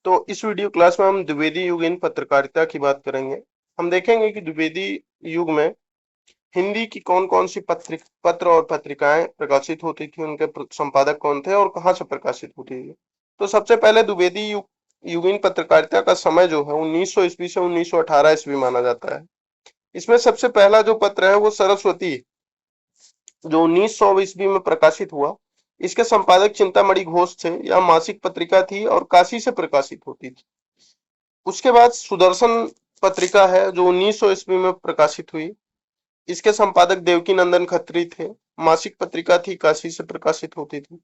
तो इस video class में हम द्विवेदी युग इन पत्रकारिता की बात करेंगे। हम देखेंगे कि द्विवेदी युग में हिंदी की कौन-कौन सी पत्र और पत्रिकाएं प्रकाशित होती थी, उनके संपादक कौन थे और कहाँ से प्रकाशित होती थी। तो सबसे पहले द्विवेदी युगीन पत्रकारिता का समय जो है 1900 ईस्वी से 1918 ईस्वी माना जाता है। इसमें सबसे पहला जो पत्र है वो सरस्वती, जो 1900 ईस्वी में प्रकाशित हुआ। इसके संपादक चिंतामणि घोष थे। यह मासिक पत्रिका थी और काशी से प्रकाशित होती थी। उसके बाद सुदर्शन पत्रिका है जो 1900 ईस्वी में प्रकाशित हुई। इसके संपादक देवकी नंदन खत्री थे। मासिक पत्रिका थी, काशी से प्रकाशित होती थी।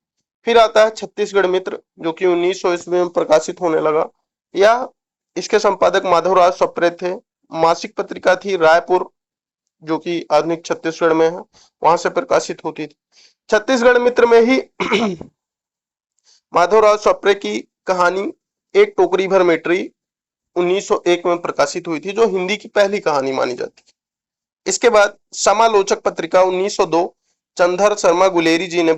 फिर आता है छत्तीसगढ़ मित्र, जो कि 1900 ईस्वी में प्रकाशित होने लगा। या इसके संपादक माधवराज सप्रे थे। मासिक पत्रिका थी रायपुर, जो कि आधुनिक छत्तीसगढ़ में है, वहां से प्रकाशित होती थी। छत्तीसगढ़ मित्र में ही माधवराव सप्रे की कहानी एक टोकरी भर मेट्री 1901 में प्रकाशित हुई थी, जो हिंदी की पहली कहानी मानी जाती है। इसके बाद समालोचक पत्रिका 1902 चंदर शर्मा गुलेरी जी ने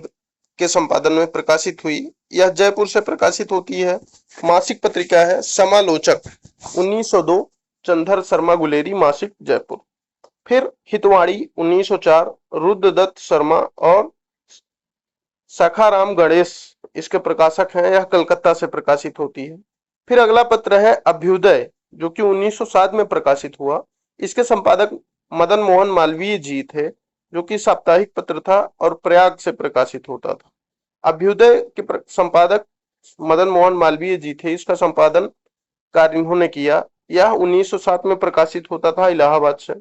के संपादन में प्रकाशित हुई। यह जयपुर से प्रकाशित होती है। मासिक पत्रिका है समालोचक, 1902 चंदर शर्मा गुलेरी, मासिक, जयपुर। फिर हितवाड़ी 1904 रुद्रदत्त शर्मा और सखाराम गणेश इसके प्रकाशक हैं। यह कलकत्ता से प्रकाशित होती है। फिर अगला पत्र है अभ्युदय, जो कि 1907 में प्रकाशित हुआ। इसके संपादक मदन मोहन मालवीय जी थे, जो कि साप्ताहिक पत्र था और प्रयाग से प्रकाशित होता था। अभ्युदय के संपादक मदन मोहन मालवीय जी थे। इसका संपादन कार्य इन्होंने किया। यह 1907 में प्रकाशित होता था इलाहाबाद से।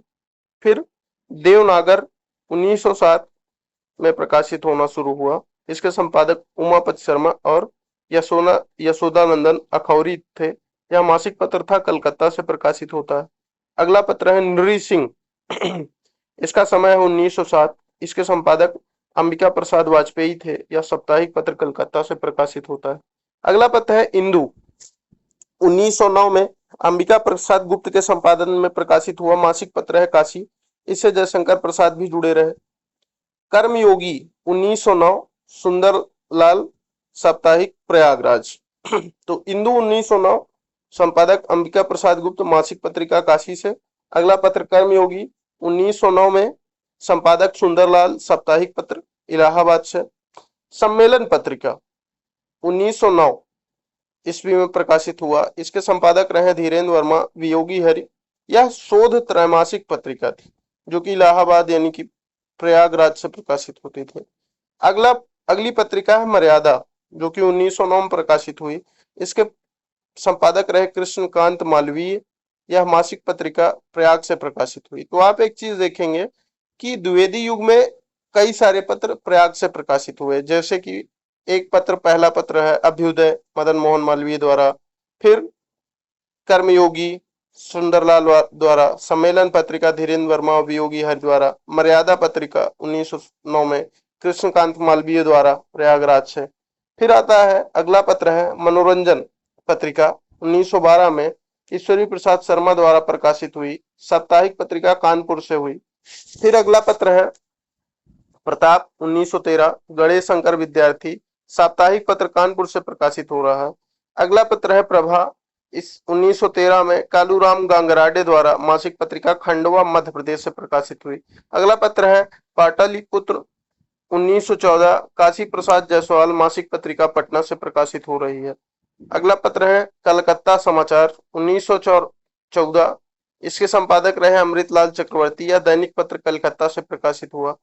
फिर देवनागर 1907 में प्रकाशित होना शुरू हुआ। इसके संपादक उमापति शर्मा और यशोदानंदन अखौरी थे। यह मासिक पत्र था, कलकत्ता से प्रकाशित होता है। अगला पत्र है नृ सिंह। इसका समय है 1907। इसके संपादक अंबिका प्रसाद वाजपेयी थे। यह साप्ताहिक पत्र कलकत्ता से प्रकाशित होता है। अगला पत्र है इंदु, 1909 में अंबिका प्रसाद गुप्त के संपादन में प्रकाशित हुआ। मासिक पत्र है काशी। इससे जयशंकर प्रसाद भी जुड़े रहे। कर्मयोगी 1909 सुंदरलाल, साप्ताहिक, प्रयागराज। तो इंदु 1909, संपादक अंबिका प्रसाद गुप्त, मासिक पत्रिका काशी से। अगला पत्र कर्मयोगी 1909 में, संपादक सुंदरलाल, साप्ताहिक पत्र, इलाहाबाद से। सम्मेलन पत्रिका 1909 ईस्वी में प्रकाशित हुआ। इसके संपादक रहे धीरेन्द्र वर्मा, वियोगी हरि। यह शोध त्रैमासिक पत्रिका थी, जो कि इलाहाबाद यानी कि प्रयागराज से प्रकाशित होती थी। अगली पत्रिका है मर्यादा, जो कि 1909 में प्रकाशित हुई। इसके संपादक रहे कृष्णकांत मालवीय। यह मासिक पत्रिका प्रयाग से प्रकाशित हुई। तो आप एक चीज देखेंगे कि द्विवेदी युग में कई सारे पत्र प्रयाग से प्रकाशित हुए, जैसे कि एक पत्र, पहला पत्र है अभ्युदय, मदन मोहन मालवीय द्वारा। फिर कर्मयोगी सुंदरलाल द्वारा। सम्मेलन पत्रिका धीरेन्द्र वर्मा और वियोगी हरि द्वारा। मर्यादा पत्रिका 1909 में कृष्णकांत मालवीय द्वारा, प्रयागराज से। फिर आता है अगला पत्र है मनोरंजन पत्रिका, 1912 में ईश्वरी प्रसाद शर्मा द्वारा प्रकाशित हुई। साप्ताहिक पत्रिका कानपुर से हुई। फिर अगला पत्र है प्रताप, 1913 गणेश शंकर विद्यार्थी, साप्ताहिक पत्र, कानपुर से प्रकाशित हो रहा है। अगला पत्र है प्रभा, इस 1913 में कालूराम गांगराडे द्वारा, मासिक पत्रिका, खंडवा, मध्य प्रदेश से प्रकाशित हुई। अगला पत्र है पाटलिपुत्र, 1914 काशी प्रसाद जायसवाल, मासिक पत्रिका, पटना से प्रकाशित हो रही है। अगला पत्र है कलकत्ता समाचार, 1914। इसके संपादक रहे अमृतलाल चक्रवर्ती। यह दैनिक पत्र कलकत्ता से प्रकाशित हुआ।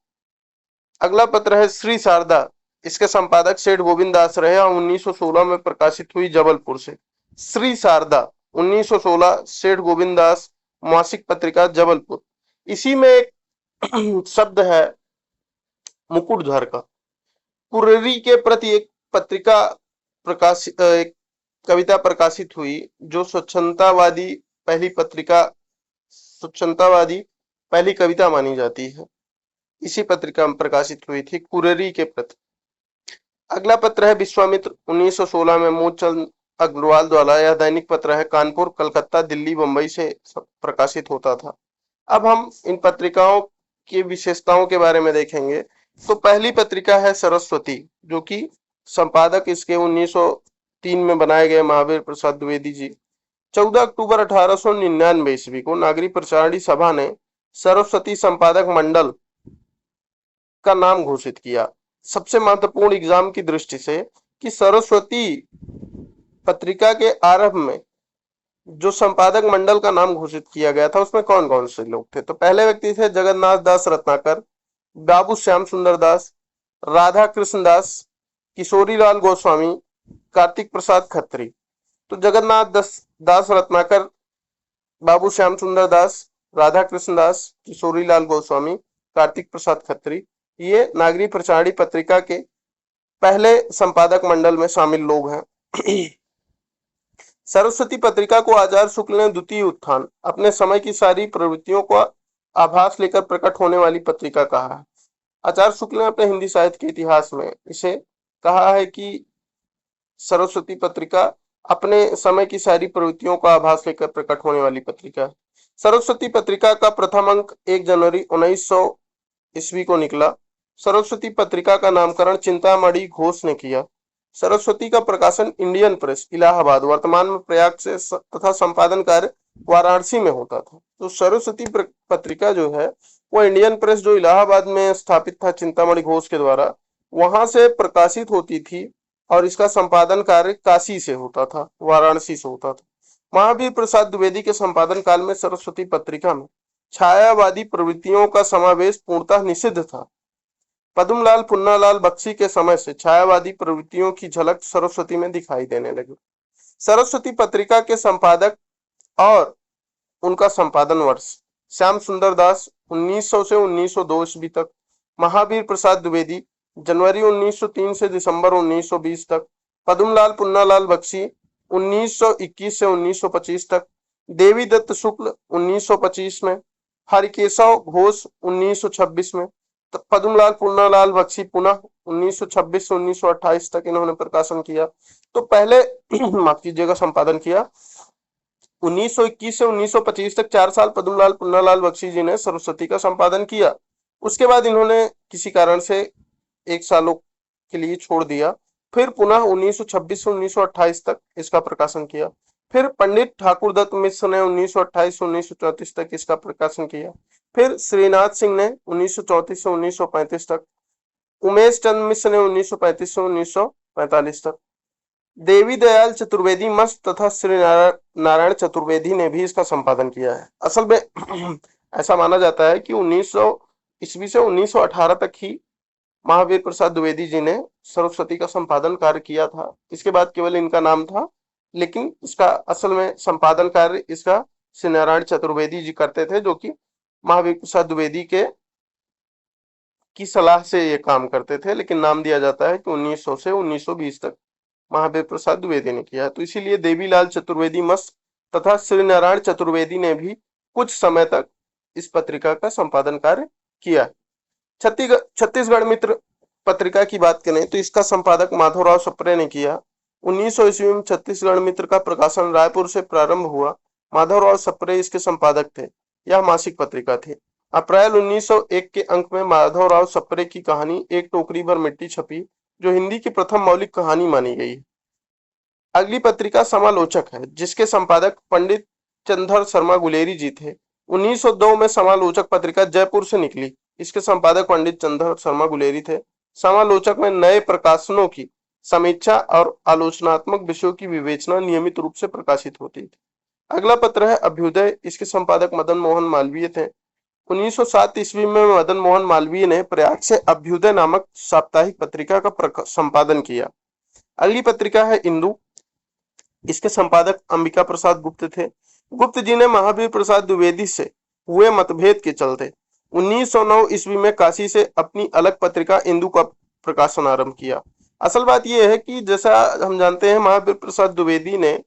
अगला पत्र है श्री शारदा। इसके संपादक सेठ गोविंद दास रहे और 1916 में प्रकाशित हुई जबलपुर से। श्री शारदा 1916, सेठ गोविंद दास, मासिक पत्रिका, जबलपुर। इसी में एक शब्द है मुकुटधर का। कुरेरी के प्रति एक पत्रिका प्रकाशित, एक कविता प्रकाशित हुई, जो स्वच्छंदतावादी पहली कविता मानी जाती है। इसी पत्रिका में प्रकाशित हुई थी, कुरेरी के प्रति। अगला पत्र है विश्वामित्र, 1916 में मूलचंद अग्रवाल द्वारा। यह दैनिक पत्र है, कानपुर, कलकत्ता, दिल्ली, बंबई से प्रकाशित होता था। अब हम इन पत्रिकाओं की विशेषताओं के बारे में देखेंगे। तो पहली पत्रिका है सरस्वती, जो कि संपादक इसके 1903 में बनाए गए महावीर प्रसाद द्विवेदी जी। 14 अक्टूबर 1899 ईस्वी को नागरिक प्रचारणी सभा ने सरस्वती संपादक मंडल का नाम घोषित किया। सबसे महत्वपूर्ण एग्जाम की दृष्टि से कि सरस्वती पत्रिका के आरंभ में जो संपादक मंडल का नाम घोषित किया गया था उसमें कौन कौन से लोग थे, तो पहले व्यक्ति थे जगन्नाथ दास रत्नाकर, बाबू श्याम सुंदर दास, राधा कृष्ण दास, किशोरीलाल गोस्वामी, कार्तिक प्रसाद खत्री। तो जगन्नाथ दास रत्नाकर, बाबू श्याम सुंदर दास, राधा कृष्ण दास, किशोरीलाल गोस्वामी, कार्तिक प्रसाद खत्री, ये नागरिक प्रचारणी पत्रिका के पहले संपादक मंडल में शामिल लोग हैं। सरस्वती पत्रिका को आचार्य शुक्ल ने द्वितीय उत्थान, अपने समय की सारी प्रवृत्तियों को आभास लेकर प्रकट होने वाली पत्रिका कहा है। आचार्य शुक्ल ने अपने हिंदी साहित्य के इतिहास में इसे कहा है कि सरस्वती पत्रिका अपने समय की सारी प्रवृत्तियों का आभास लेकर प्रकट होने वाली पत्रिका है। सरस्वती पत्रिका का प्रथम अंक 1 जनवरी 1900 ईस्वी को निकला। सरस्वती पत्रिका का नामकरण चिंतामणि घोष ने किया। सरस्वती का प्रकाशन इंडियन प्रेस इलाहाबाद, वर्तमान में प्रयाग से तथा संपादन कार्य वाराणसी में होता था। तो सरस्वती पत्रिका जो है वो इंडियन प्रेस जो इलाहाबाद में स्थापित था चिंतामणि घोष के द्वारा, वहां से प्रकाशित होती थी और इसका संपादन कार्य काशी से होता था, वाराणसी से होता था। महावीर प्रसाद द्विवेदी के संपादन काल में सरस्वती पत्रिका में छायावादी प्रवृत्तियों का समावेश पूर्णतः निषिद्ध था। पद्मलाल पुन्नालाल बख्शी के समय से छायावादी प्रवृत्तियों की झलक सरस्वती में दिखाई देने लगी। सरस्वती पत्रिका के संपादक और उनका संपादन वर्ष: श्याम सुंदर दास 1900 से 1902 ईस्वी तक, महावीर प्रसाद द्विवेदी जनवरी 1903 से दिसंबर 1920 तक, पद्मलाल पुन्नालाल बख्शी 1921 से 1925 तक, देवी दत्त शुक्ल 1925 में, हरिकेशव घोष 1926 में, पद्मलाल पुन्नालाल बख्शी पुनः 1926 से 1928 तक इन्होंने प्रकाशन किया। तो पहले माफ कीजिएगा संपादन किया 1921 से 1925 तक 4 साल पद्मलाल पुन्नालाल बख्शी जी ने सरस्वती का संपादन किया। उसके बाद इन्होंने किसी कारण से 1 सालों के लिए छोड़ दिया, फिर पुनः 1926 से 1928 तक इसका प्रकाशन किया। फिर पंडित ठाकुर दत्त मिश्र ने 1928 से 1934 तक इसका प्रकाशन किया। फिर श्रीनाथ सिंह ने 1934 से 1935 तक, उमेश चंद्र मिश्र ने 1935 से 1945 तक, देवी दयाल चतुर्वेदी मस्त तथा श्री नारायण चतुर्वेदी ने भी इसका संपादन किया है। असल में ऐसा माना जाता है कि 1900 ईस्वी से 1918 तक ही महावीर प्रसाद द्विवेदी जी ने सरस्वती का संपादन कार्य किया था। इसके बाद केवल इनका नाम था, लेकिन इसका असल में संपादन कार्य इसका श्री नारायण चतुर्वेदी जी करते थे, जो कि महावीर प्रसाद द्विवेदी की सलाह से ये काम करते थे। लेकिन नाम दिया जाता है कि 1900 से 1920 तक महावीर प्रसाद द्विवेदी ने किया। तो इसीलिए देवीलाल चतुर्वेदी मस्त तथा श्री नारायण चतुर्वेदी ने भी कुछ समय तक इस पत्रिका का संपादन कार्य किया। छत्तीसगढ़ मित्र पत्रिका की बात करें तो इसका संपादक माधवराव सप्रे ने किया। 1900 ईस्वी में छत्तीसगढ़ मित्र का प्रकाशन रायपुर से प्रारंभ हुआ। माधवराव सप्रे इसके संपादक थे। यह मासिक पत्रिका थी। अप्रैल 1901 के अंक में माधवराव सप्रे की कहानी एक टोकरी भर मिट्टी छपी, जो हिंदी की प्रथम मौलिक कहानी मानी गई। अगली पत्रिका समालोचक है, जिसके संपादक पंडित चंद्र शर्मा गुलेरी जी थे। 1902 में समालोचक पत्रिका जयपुर से निकली। इसके संपादक पंडित चंद्र शर्मा गुलेरी थे। समालोचक में नए प्रकाशनों की समीक्षा और आलोचनात्मक विषयों की विवेचना नियमित रूप से प्रकाशित होती थी। अगला पत्र है अभ्युदय। इसके संपादक मदन मोहन मालवीय थे। 1907 ईस्वी में मदन मोहन मालवीय ने प्रयाग से अभ्युदय नामक साप्ताहिक पत्रिका का संपादन किया। अगली पत्रिका है इंदु। इसके संपादक अंबिका प्रसाद गुप्त थे। गुप्त जी ने महावीर प्रसाद द्विवेदी से हुए मतभेद के चलते 1909 ईस्वी में काशी से अपनी अलग पत्रिका इंदु का प्रकाशन आरंभ किया। असल बात यह है कि जैसा हम जानते हैं, महावीर प्रसाद द्विवेदी ने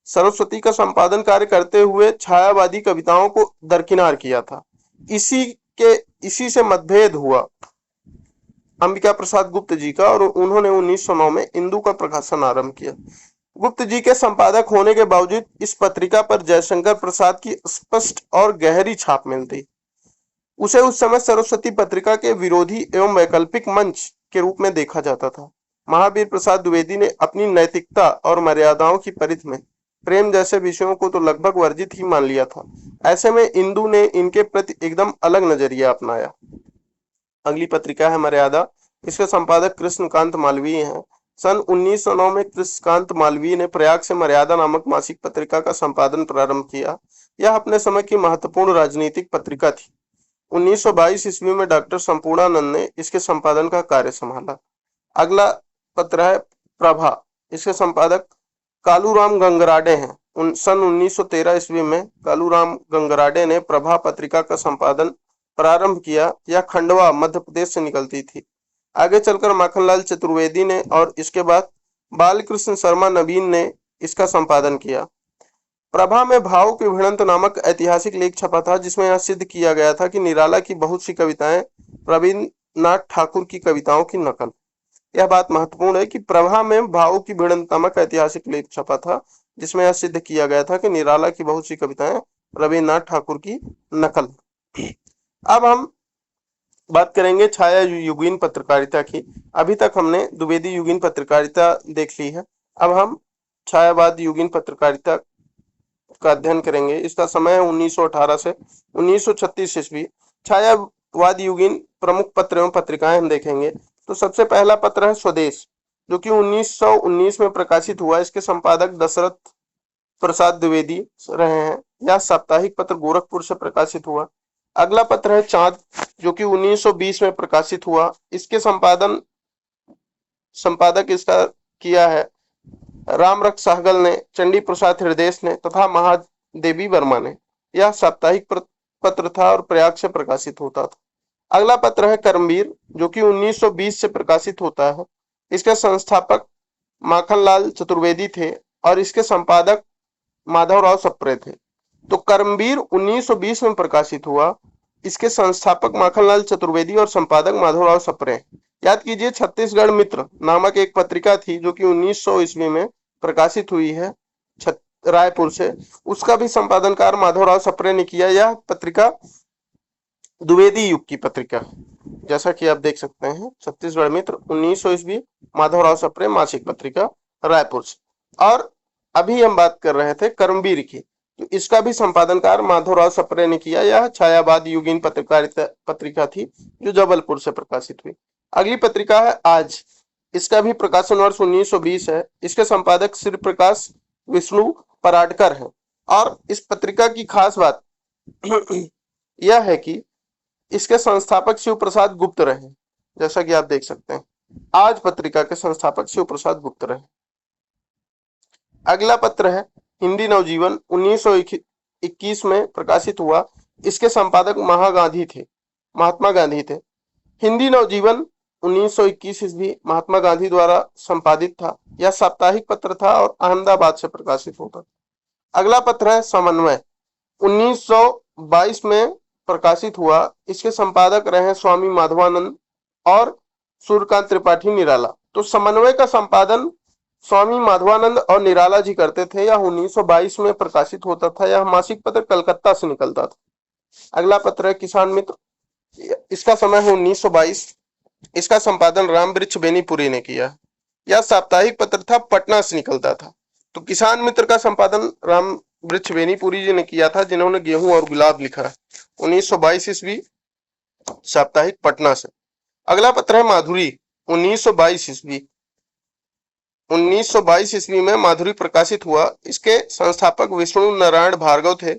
सरस्वती का संपादन कार्य करते हुए छायावादी कविताओं को दरकिनार किया था। इसी से मतभेद हुआ अंबिका प्रसाद गुप्त जी का, और उन्होंने 1909 में इंदु का प्रकाशन आरंभ किया। गुप्त जी के संपादक होने के बावजूद इस पत्रिका पर जयशंकर प्रसाद की स्पष्ट और गहरी छाप मिलती। उसे उस समय सरस्वती पत्रिका के विरोधी एवं वैकल्पिक मंच के रूप में देखा जाता था। महावीर प्रसाद द्विवेदी ने अपनी नैतिकता और मर्यादाओं की परिधि में प्रेम जैसे विषयों को तो लगभग वर्जित ही मान लिया था। ऐसे में इंदु ने इनके प्रति एकदम अलग नजरिया अपनाया। अगली पत्रिका है मर्यादा। इसके संपादक कृष्णकांत मालवीय हैं। सन 1909 में कृष्णकांत मालवीय ने प्रयाग से मर्यादा नामक मासिक पत्रिका का संपादन प्रारंभ किया। यह अपने समय की महत्वपूर्ण राजनीतिक पत्रिका थी। 1922 ईस्वी में डॉक्टर संपूर्णानंद ने इसके संपादन का कार्य संभाला। अगला पत्र है प्रभा। इसके संपादक कालूराम गंगराडे हैं। सन 1913 ईस्वी में कालूराम गंगराडे ने प्रभा पत्रिका का संपादन प्रारंभ किया। यह खंडवा मध्य प्रदेश से निकलती थी। आगे चलकर माखनलाल चतुर्वेदी ने और इसके बाद बालकृष्ण शर्मा नवीन ने इसका संपादन किया। प्रभा में भाव की भिड़ंत नामक ऐतिहासिक लेख छपा था, जिसमें यह सिद्ध किया गया था कि निराला की बहुत सी कविताएं रविन्द्रनाथ ठाकुर की कविताओं की नकल। यह बात महत्वपूर्ण है कि प्रभा में भाव की भिड़ंत नामक ऐतिहासिक लेख छपा था, जिसमें यह सिद्ध किया गया था कि निराला की बहुत सी कविताएं रविन्द्रनाथ ठाकुर की नकल। अब हम बात करेंगे छाया युगीन पत्रकारिता की। अभी तक हमने द्विवेदी युगीन पत्रकारिता देख ली है। अब हम छायावाद युगीन पत्रकारिता का अध्ययन करेंगे। इसका समय है 1918 से 1936 ईस्वी। छायावाद युगीन प्रमुख पत्र एवं पत्रिकाएं हम देखेंगे। तो सबसे पहला पत्र है स्वदेश, जो कि 1919 में प्रकाशित हुआ। इसके संपादक दशरथ प्रसाद द्विवेदी रहे हैं। यह साप्ताहिक पत्र गोरखपुर से प्रकाशित हुआ। अगला पत्र है चांद, जो कि 1920 में प्रकाशित हुआ। इसके संपादक इसका किया है रामरख सहगल ने, चंडी प्रसाद हृदय ने तथा महादेवी वर्मा ने। यह साप्ताहिक पत्र था और प्रयाग से प्रकाशित होता था। अगला पत्र है कर्मवीर, जो कि 1920 से प्रकाशित होता है। इसके संस्थापक माखनलाल चतुर्वेदी थे और इसके संपादक माधवराव सप्रे थे। तो कर्मवीर 1920 में प्रकाशित हुआ। इसके संस्थापक माखनलाल चतुर्वेदी और संपादक माधवराव सप्रे। याद कीजिए, छत्तीसगढ़ मित्र नामक एक पत्रिका थी जो कि 1900 ईस्वी में प्रकाशित हुई है रायपुर से। उसका भी संपादनकार माधवराव सप्रे ने किया। यह पत्रिका द्विवेदी युग की पत्रिका, जैसा कि आप देख सकते हैं, छत्तीसगढ़ मित्र 1900 ईस्वी, माधवराव सप्रे, मासिक पत्रिका रायपुर से। और अभी हम बात कर रहे थे कर्मवीर की, तो इसका भी संपादनकार माधवराव सप्रे ने किया। यह छायावाद युगीन पत्रिका थी जो जबलपुर से प्रकाशित हुई। अगली पत्रिका है आज। इसका भी प्रकाशन वर्ष 1920 है। इसके संपादक श्री प्रकाश विष्णु पराडकर हैं। और इस पत्रिका की खास बात यह है कि इसके संस्थापक शिव प्रसाद गुप्त रहे, जैसा कि आप देख सकते हैं। आज पत्रिका के संस्थापक शिव प्रसाद गुप्त रहे। अगला पत्र है हिंदी नवजीवन, 1921 में प्रकाशित हुआ। इसके संपादक महात्मा गांधी थे। हिंदी नवजीवन 1921 ईस्वी महात्मा गांधी द्वारा संपादित था। यह साप्ताहिक पत्र था और अहमदाबाद से प्रकाशित होता था। अगला पत्र है समन्वय, 1922 में प्रकाशित हुआ। इसके संपादक रहे स्वामी माधवानंद और सूर्यकांत त्रिपाठी निराला। तो समन्वय का संपादन स्वामी माधवानंद और निराला जी करते थे। यह 1922 में प्रकाशित होता था। यह मासिक पत्र कलकत्ता से निकलता था। अगला पत्र है किसान मित्र। इसका समय है 1922। इसका संपादन राम वृक्ष बेनीपुरी ने किया। यह साप्ताहिक पत्र था, पटना से निकलता था। तो किसान मित्र का संपादन राम वृक्ष बेनीपुरी जी ने किया था, जिन्होंने गेहूं और गुलाब लिखा है। 1922 ईस्वी, साप्ताहिक, पटना से। अगला पत्र है माधुरी, 1922 ईस्वी। 1922 ईस्वी में माधुरी प्रकाशित हुआ। इसके संस्थापक विष्णु नारायण भार्गव थे,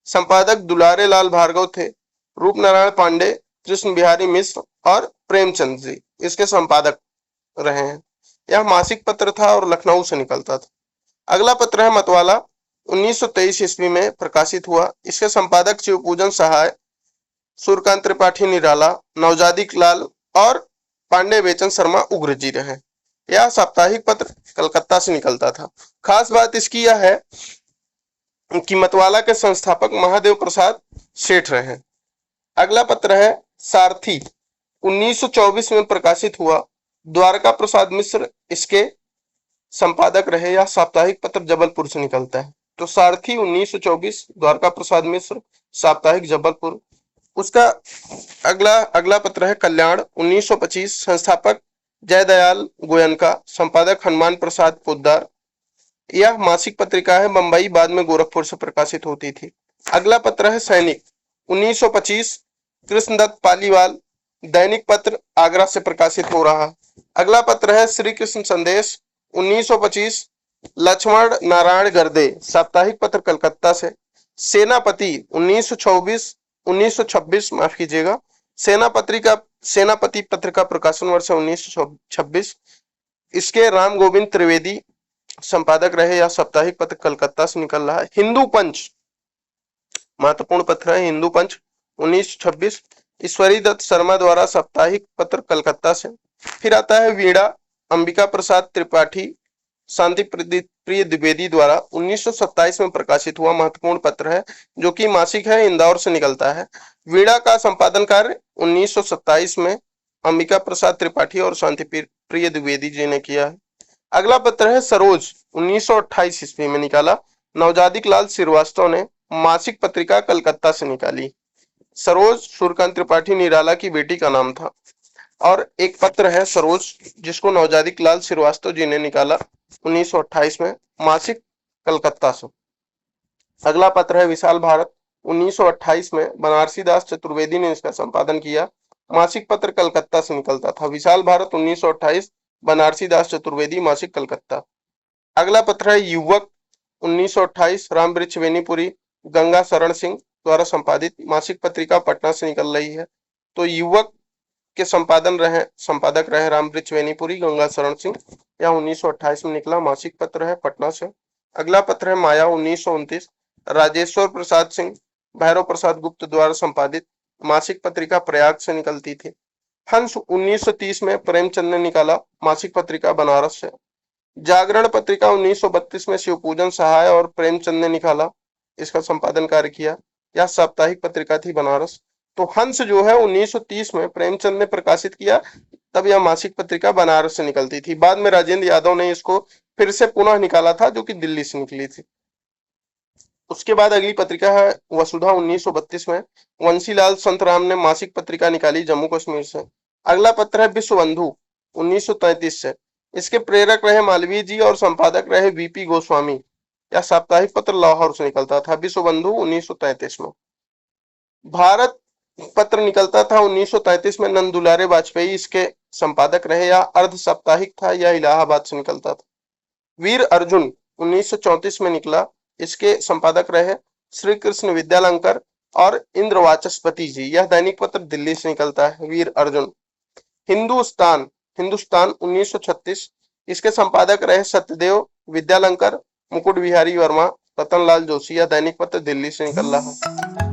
संपादक दुलारे लाल भार्गव थे, रूप नारायण पांडे, कृष्ण बिहारी मिश्र और प्रेमचंद जी इसके संपादक रहे हैं। यह मासिक पत्र था और लखनऊ से निकलता था। अगला पत्र है मतवाला, 1923 ईस्वी में प्रकाशित हुआ। इसके संपादक शिवपूजन सहाय, सूर्यकांत त्रिपाठी निराला, नवजादिक लाल और पांडे बेचन शर्मा उग्र जी रहे। यह साप्ताहिक पत्र कलकत्ता से निकलता था। खास बात इसकी यह है कि मतवाला के संस्थापक महादेव प्रसाद सेठ रहे। अगला पत्र है सारथी, 1924 में प्रकाशित हुआ। द्वारका प्रसाद मिश्र इसके संपादक रहे। यह साप्ताहिक पत्र जबलपुर से निकलता है। तो सारथी 1924, द्वारका प्रसाद मिश्र, साप्ताहिक जबलपुर। उसका अगला पत्र है कल्याण, 1925, संस्थापक जयदयाल गोयनका, संपादक हनुमान प्रसाद पोद्दार। यह मासिक पत्रिका है बंबई, बाद में गोरखपुर से प्रकाशित होती थी। अगला पत्र है सैनिक, 1925, कृष्णदत्त पालीवाल, दैनिक पत्र आगरा से प्रकाशित हो रहा। अगला पत्र है श्री कृष्ण संदेश, 1925, लक्ष्मण नारायण गर्दे, साप्ताहिक पत्र कलकत्ता से। सेनापति 1926 माफ कीजिएगा, सेनापति पत्र का प्रकाशन वर्ष 1926। इसके राम गोविंद त्रिवेदी संपादक रहे। यह साप्ताहिक पत्र कलकत्ता से निकल रहा है। हिंदू पंच महत्वपूर्ण पत्र है, हिंदू पंच 1926, ईश्वरी दत्त शर्मा द्वारा साप्ताहिक पत्र कलकत्ता से। फिर आता है वीणा, अंबिका प्रसाद त्रिपाठी शांति प्रिय द्विवेदी द्वारा 1927 में प्रकाशित हुआ महत्वपूर्ण पत्र है, जो कि मासिक है, इंदौर से निकलता है। वीणा का संपादन कार्य 1927 में अंबिका प्रसाद त्रिपाठी और शांति प्रिय द्विवेदी जी ने किया है। अगला पत्र है सरोज, 1928 ईस्वी में निकाला, नवजादिक लाल श्रीवास्तव ने मासिक पत्रिका कलकत्ता से निकाली। सरोज सूर्यकांत त्रिपाठी निराला की बेटी का नाम था। और एक पत्र है सरोज, जिसको नवजादिक लाल श्रीवास्तव जी ने निकाला 1928 में, मासिक कलकत्ता से। अगला पत्र है विशाल भारत, 1928 में बनारसी दास चतुर्वेदी ने इसका संपादन किया, मासिक पत्र कलकत्ता से निकलता था। विशाल भारत 1928, बनारसी दास चतुर्वेदी, मासिक कलकत्ता। अगला पत्र है युवक, 1928, रामवृक्ष वेनीपुरी, गंगा शरण सिंह द्वारा संपादित, मासिक पत्रिका पटना से निकल रही है। तो युवक के संपादक रहे रामवृक्ष वेनीपुरी, गंगा शरण सिंह। यह 1928 में निकला, मासिक पत्र है, पटना से। अगला पत्र है माया, 1929, राजेश्वर प्रसाद सिंह, भैरव प्रसाद गुप्त द्वारा संपादित, मासिक पत्रिका प्रयाग से निकलती थी। हंस 1930 में प्रेमचंद ने निकाला, मासिक पत्रिका बनारस से। जागरण पत्रिका 1932 में शिवपूजन सहाय और प्रेमचंद ने निकाला, इसका संपादन कार्य किया। यह साप्ताहिक पत्रिका थी, बनारस। तो हंस जो है 1930 में प्रेमचंद ने प्रकाशित किया, तब यह मासिक पत्रिका बनारस से निकलती थी। बाद में राजेंद्र यादव ने इसको फिर से पुनः निकाला था, जो कि दिल्ली से निकली थी। उसके बाद अगली पत्रिका है वसुधा, 1932 में वंशीलाल संतराम ने मासिक पत्रिका निकाली, जम्मू कश्मीर से। अगला पत्र है विश्व बंधु, 1933 से। इसके प्रेरक रहे मालवीय जी और संपादक रहे वीपी गोस्वामी। यह साप्ताहिक पत्र लाहौर से निकलता था। विश्व बंधु 1933 में। भारत पत्र निकलता था 1933 में, नंद दुलारे वाजपेयी इसके संपादक रहे। यह अर्ध साप्ताहिक था, यह इलाहाबाद से निकलता था। वीर अर्जुन 1934 में निकला, इसके संपादक रहे श्री कृष्ण विद्यालंकर और इंद्र वाचस्पति जी। यह दैनिक पत्र दिल्ली से निकलता है, वीर अर्जुन। हिंदुस्तान 1936, इसके संपादक रहे सत्यदेव विद्यालंकर, मुकुट बिहारी वर्मा, रतनलाल जोशी। यह दैनिक पत्र दिल्ली से निकल रहा है।